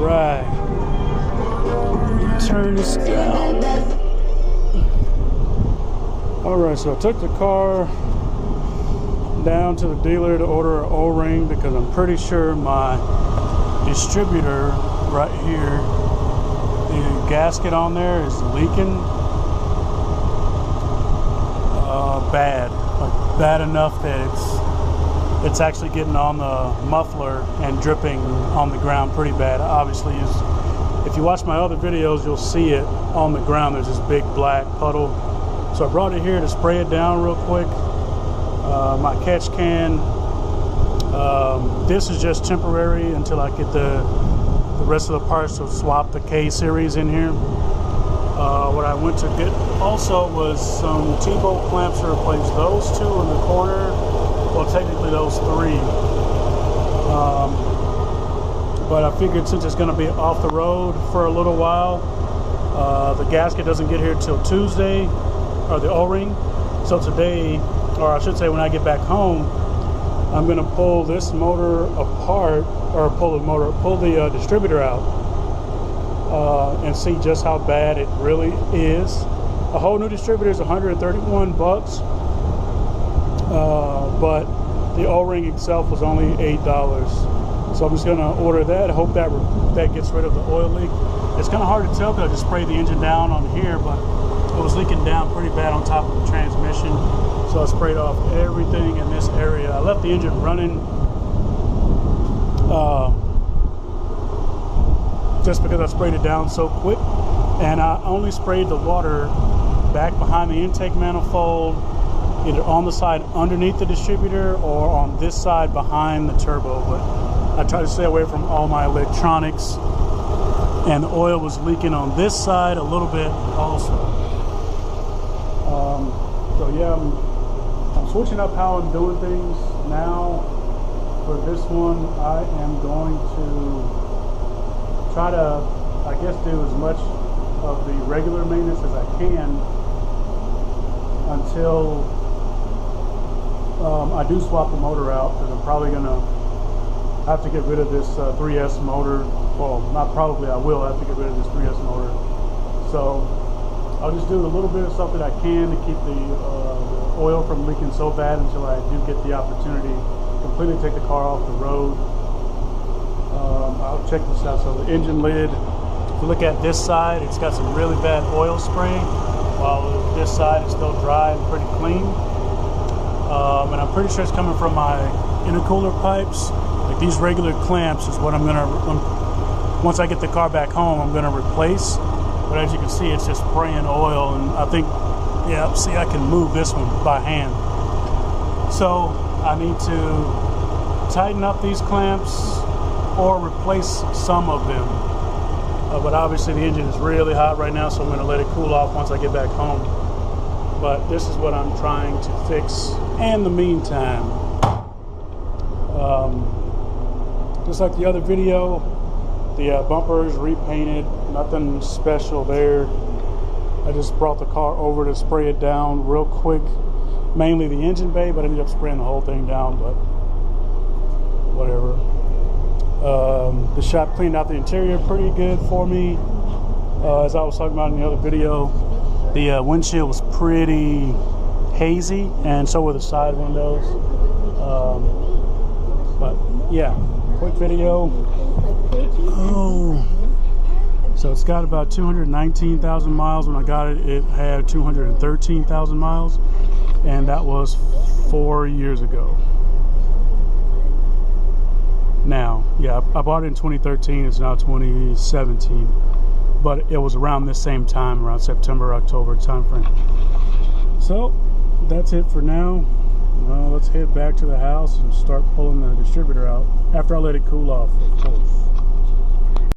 right. Turn this down. Alright, so I took the car down to the dealer to order an O-ring because I'm pretty sure my distributor right here, the gasket on there is leaking bad. Like bad enough that it's actually getting on the muffler and dripping on the ground pretty bad. Obviously, if you watch my other videos, you'll see it on the ground. There's this big black puddle. So I brought it here to spray it down real quick. My catch can. This is just temporary until I get the rest of the parts to swap the K series in here. What I went to get also was some T-bolt clamps to replace those two in the corner. Well, technically those three. But I figured since it's going to be off the road for a little while, the gasket doesn't get here till Tuesday, or the O-ring. So today, or I should say when I get back home, I'm going to pull this motor apart, or pull the distributor out, and see just how bad it really is. A whole new distributor is 131 bucks, but the O-ring itself was only $8. So I'm just going to order that. I hope that gets rid of the oil leak. It's kind of hard to tell because I just sprayed the engine down on here, but it was leaking down pretty bad on top of the transmission. So I sprayed off everything in this area. I left the engine running just because I sprayed it down so quick. And I only sprayed the water back behind the intake manifold, either on the side underneath the distributor or on this side behind the turbo. But I try to stay away from all my electronics. And the oil was leaking on this side a little bit also. So yeah, I'm switching up how I'm doing things now. For this one, I am going to try to, I guess, do as much of the regular maintenance as I can until I do swap the motor out, because I'm probably going to have to get rid of this 3S motor. Well, not probably, I will have to get rid of this 3S motor. So I'll just do a little bit of stuff that I can to keep the oil from leaking so bad until I do get the opportunity to completely take the car off the road. I'll check this out. So the engine lid, if you look at this side, it's got some really bad oil spray, while this side is still dry and pretty clean. And I'm pretty sure it's coming from my intercooler pipes. Like these regular clamps is what I'm gonna, once I get the car back home, I'm gonna replace. But as you can see, it's just spraying oil, and I think, yeah, see, I can move this one by hand. So I need to tighten up these clamps or replace some of them. But obviously the engine is really hot right now, so I'm going to let it cool off once I get back home. But this is what I'm trying to fix in the meantime. Just like the other video, the bumper is repainted, nothing special there. I just brought the car over to spray it down real quick, mainly the engine bay, but I ended up spraying the whole thing down, but whatever. The shop cleaned out the interior pretty good for me. As I was talking about in the other video, the windshield was pretty hazy, and so were the side windows. But yeah, quick video. Oh, so it's got about 219,000 miles. When I got it, it had 213,000 miles, and that was 4 years ago. Now, yeah, I bought it in 2013. It's now 2017, but it was around this same time, around September, October timeframe. So that's it for now. Well, let's head back to the house and start pulling the distributor out after I let it cool off, of course.